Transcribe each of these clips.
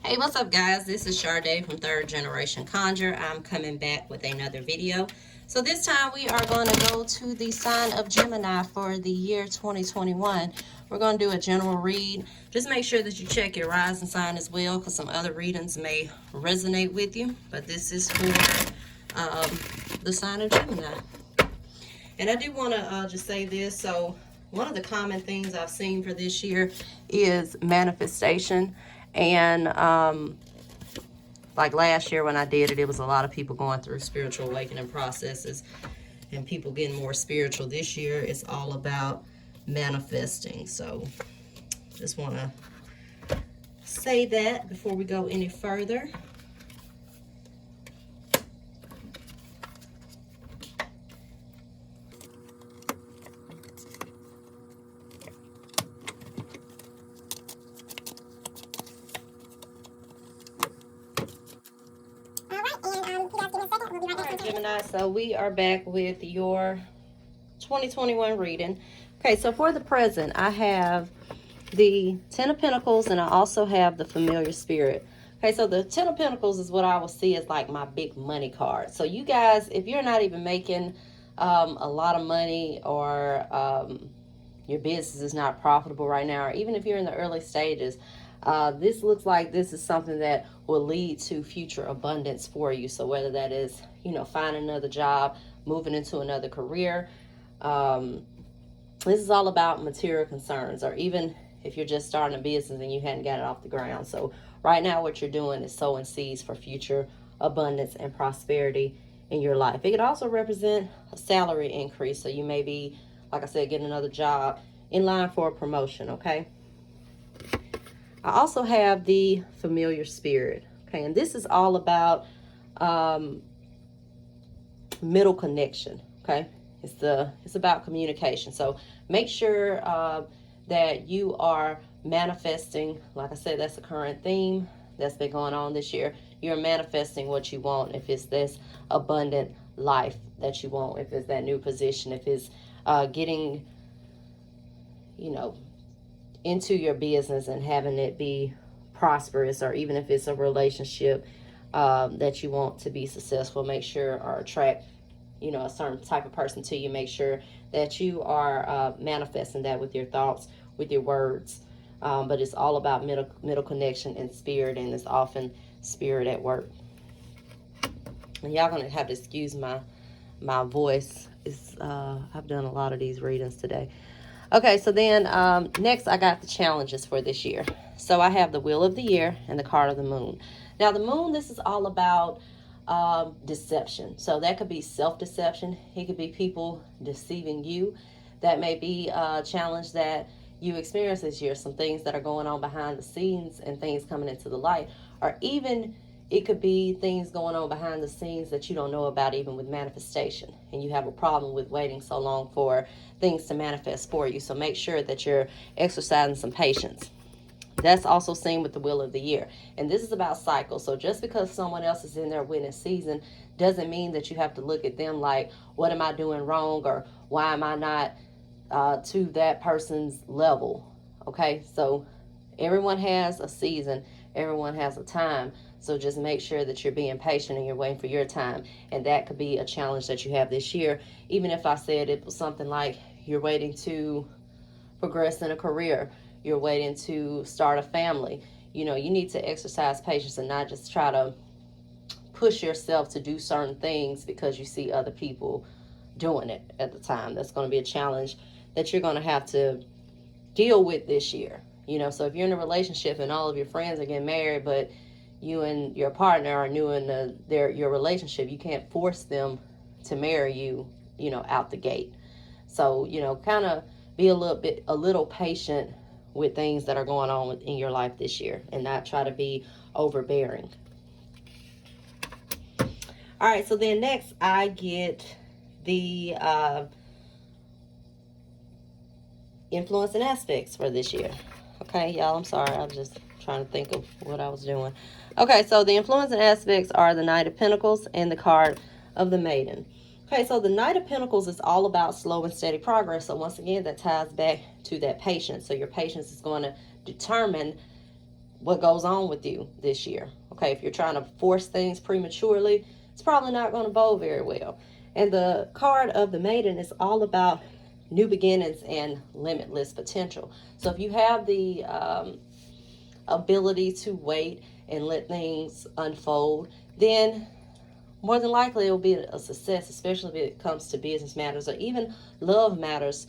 Hey, what's up, guys? This is Sade from Third Generation Conjure. I'm coming back with another video. So this time we are going to go to the sign of Gemini for the year 2021. We're going to do a general read. Just make sure that you check your rising sign as well, because some other readings may resonate with you. But this is for the sign of Gemini. And I do want to just say this. So one of the common things I've seen for this year is manifestation. And like last year when I did it, it was a lot of people going through spiritual awakening processes and people getting more spiritual. This year, it's all about manifesting. So just want to say that before we go any further. Gemini, so we are back with your 2021 reading. Okay, so for the present, I have the Ten of Pentacles and I also have the Familiar Spirit. Okay, so the Ten of Pentacles is what I will see as like my big money card. So you guys, if you're not even making a lot of money, or your business is not profitable right now, or even if you're in the early stages, this looks like this is something that will lead to future abundance for you. So whether that is, finding another job, moving into another career, this is all about material concerns, or even if you're just starting a business and you hadn't got it off the ground. So right now what you're doing is sowing seeds for future abundance and prosperity in your life. It could also represent a salary increase. So you may be, like I said, getting another job in line for a promotion, okay? I also have the Familiar Spirit, okay? And this is all about middle connection, okay? It's about communication. So make sure that you are manifesting. Like I said, that's the current theme that's been going on this year. You're manifesting what you want. If it's this abundant life that you want, if it's that new position, if it's getting, into your business and having it be prosperous, or even if it's a relationship that you want to be successful, make sure, or attract, a certain type of person to you, make sure that you are manifesting that with your thoughts, with your words. But it's all about middle connection and spirit, and it's often spirit at work. And y'all gonna have to excuse my voice. I've done a lot of these readings today. Okay, so then next I got the challenges for this year. So I have the Wheel of the Year and the Card of the Moon. Now the Moon, this is all about deception. So that could be self-deception. It could be people deceiving you. That may be a challenge that you experience this year. Some things that are going on behind the scenes and things coming into the light. Or even it could be things going on behind the scenes that you don't know about, even with manifestation. And you have a problem with waiting so long for things to manifest for you. So make sure that you're exercising some patience. That's also seen with the Wheel of the Year. And this is about cycles. So just because someone else is in their winning season doesn't mean that you have to look at them like, what am I doing wrong? Or why am I not to that person's level? Okay, so everyone has a season. Everyone has a time. So just make sure that you're being patient and you're waiting for your time. And that could be a challenge that you have this year. Even if I said it was something like you're waiting to progress in a career, you're waiting to start a family, you need to exercise patience and not just try to push yourself to do certain things because you see other people doing it at the time. That's going to be a challenge that you're going to have to deal with this year. So if you're in a relationship and all of your friends are getting married, but you and your partner are new in your relationship, you can't force them to marry you, out the gate. So, kind of be a little patient with things that are going on in your life this year, and not try to be overbearing. All right, so then next I get the influence and aspects for this year. Okay, y'all, I'm sorry. I'm just trying to think of what I was doing. Okay, so the influence and aspects are the Knight of Pentacles and the card of the Maiden. Okay, so the Knight of Pentacles is all about slow and steady progress. So once again, that ties back to that patience. So your patience is going to determine what goes on with you this year. Okay, if you're trying to force things prematurely, it's probably not going to bode very well. And the card of the Maiden is all about new beginnings and limitless potential. So if you have the ability to wait and let things unfold, then more than likely it will be a success, especially if it comes to business matters or even love matters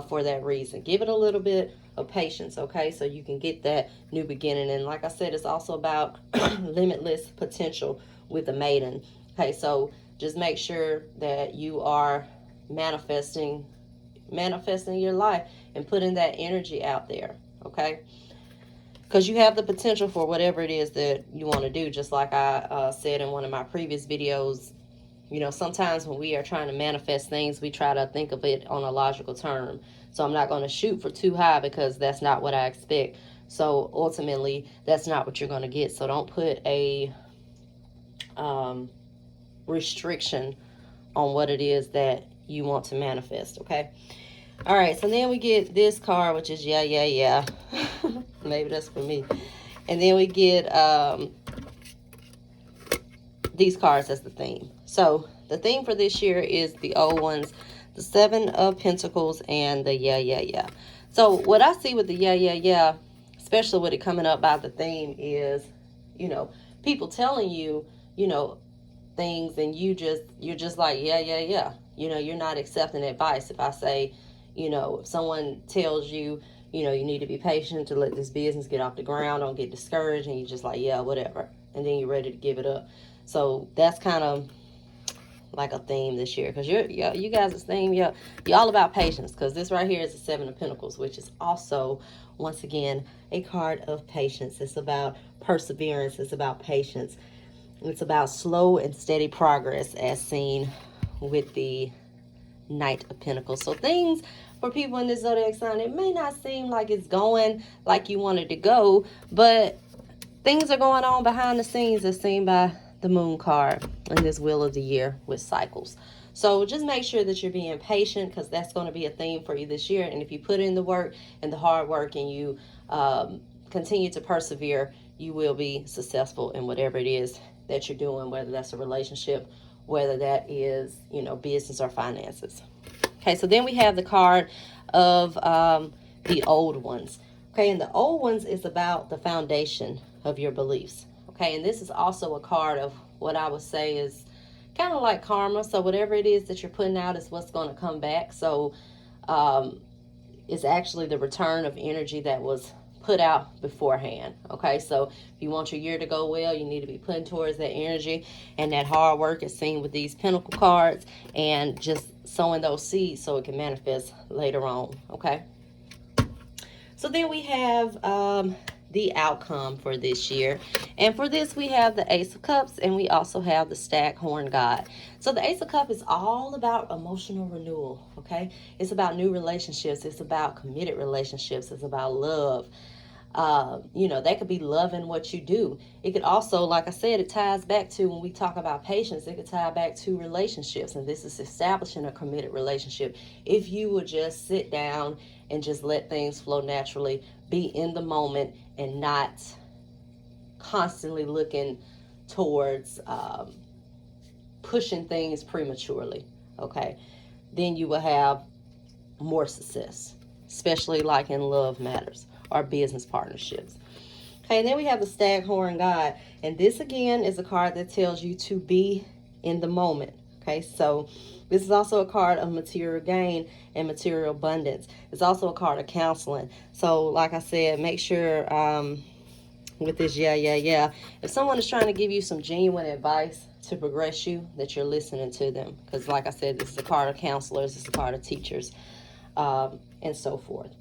for that reason. Give it a little bit of patience, okay, so you can get that new beginning. And like I said, it's also about limitless potential with the Maiden. Okay, so just make sure that you are manifesting your life and putting that energy out there, okay? Because you have the potential for whatever it is that you want to do. Just like I said in one of my previous videos, you know, sometimes when we are trying to manifest things, we try to think of it on a logical term. So I'm not going to shoot for too high because that's not what I expect. So ultimately, that's not what you're going to get. So don't put a restriction on what it is that you want to manifest, okay? All right, so then we get this card, which is yeah. Maybe that's for me. And then we get these cards as the theme. So the theme for this year is the old ones, the Seven of Pentacles and the yeah. So what I see with the yeah, especially with it coming up by the theme, is, you know, people telling you, you know, things, and you're just like yeah. You know, you're not accepting advice. If I say, you know, if someone tells you, you know, you need to be patient to let this business get off the ground, don't get discouraged, and you're just like, yeah, whatever, and then you're ready to give it up. So that's kind of like a theme this year, because you guys' theme, you're all about patience, because this right here is the Seven of Pentacles, which is also, once again, a card of patience. It's about perseverance. It's about patience. It's about slow and steady progress, as seen with the Knight of Pentacles. So things for people in this zodiac sign, it may not seem like it's going like you wanted to go, but things are going on behind the scenes, as seen by the Moon card in this Wheel of the Year with cycles. So just make sure that you're being patient, because that's going to be a theme for you this year. And if you put in the work and the hard work, and you continue to persevere, you will be successful in whatever it is that you're doing, whether that's a relationship, whether that is, you know, business or finances. Okay, so then we have the card of the old ones. Okay, and the old ones is about the foundation of your beliefs. Okay, and this is also a card of what I would say is kind of like karma. So whatever it is that you're putting out is what's going to come back. So it's actually the return of energy that was put out beforehand. Okay, so if you want your year to go well, you need to be putting towards that energy, and that hard work is seen with these pentacle cards, and just sowing those seeds so it can manifest later on. Okay, so then we have the outcome for this year, and for this we have the Ace of Cups, and we also have the Staghorn God. So the Ace of Cups is all about emotional renewal. Okay, it's about new relationships, it's about committed relationships, it's about love. You know, that could be loving what you do. It could also, like I said, it ties back to, when we talk about patience, it could tie back to relationships, and this is establishing a committed relationship. If you would just sit down and just let things flow naturally, be in the moment, and not constantly looking towards pushing things prematurely, okay, then you will have more success, especially like in love matters or business partnerships. Okay, and then we have the Staghorn God, and this again is a card that tells you to be in the moment. Okay, so this is also a card of material gain and material abundance. It's also a card of counseling. So like I said, make sure with this yeah, if someone is trying to give you some genuine advice to progress you, that you're listening to them, because like I said, this is a card of counselors, it's a card of teachers, and so forth.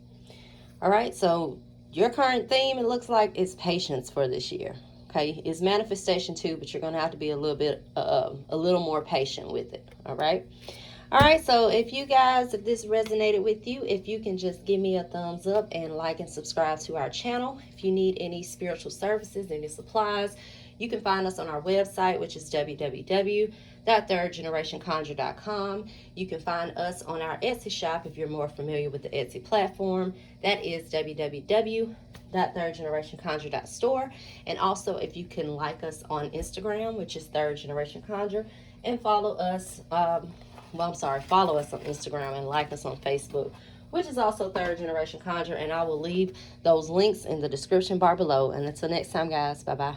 All right, so your current theme, it looks like, is patience for this year. Okay, it's manifestation too, but you're going to have to be a little more patient with it. All right. All right, so if this resonated with you, if you can just give me a thumbs up and like and subscribe to our channel. If you need any spiritual services, any supplies, you can find us on our website, which is www.thirdgenerationconjure.com. You can find us on our Etsy shop if you're more familiar with the Etsy platform. That is www.thirdgenerationconjure.store. And also, if you can like us on Instagram, which is Third Generation Conjure, and follow us. Follow us on Instagram and like us on Facebook, which is also Third Generation Conjure. And I will leave those links in the description bar below. And until next time, guys, bye-bye.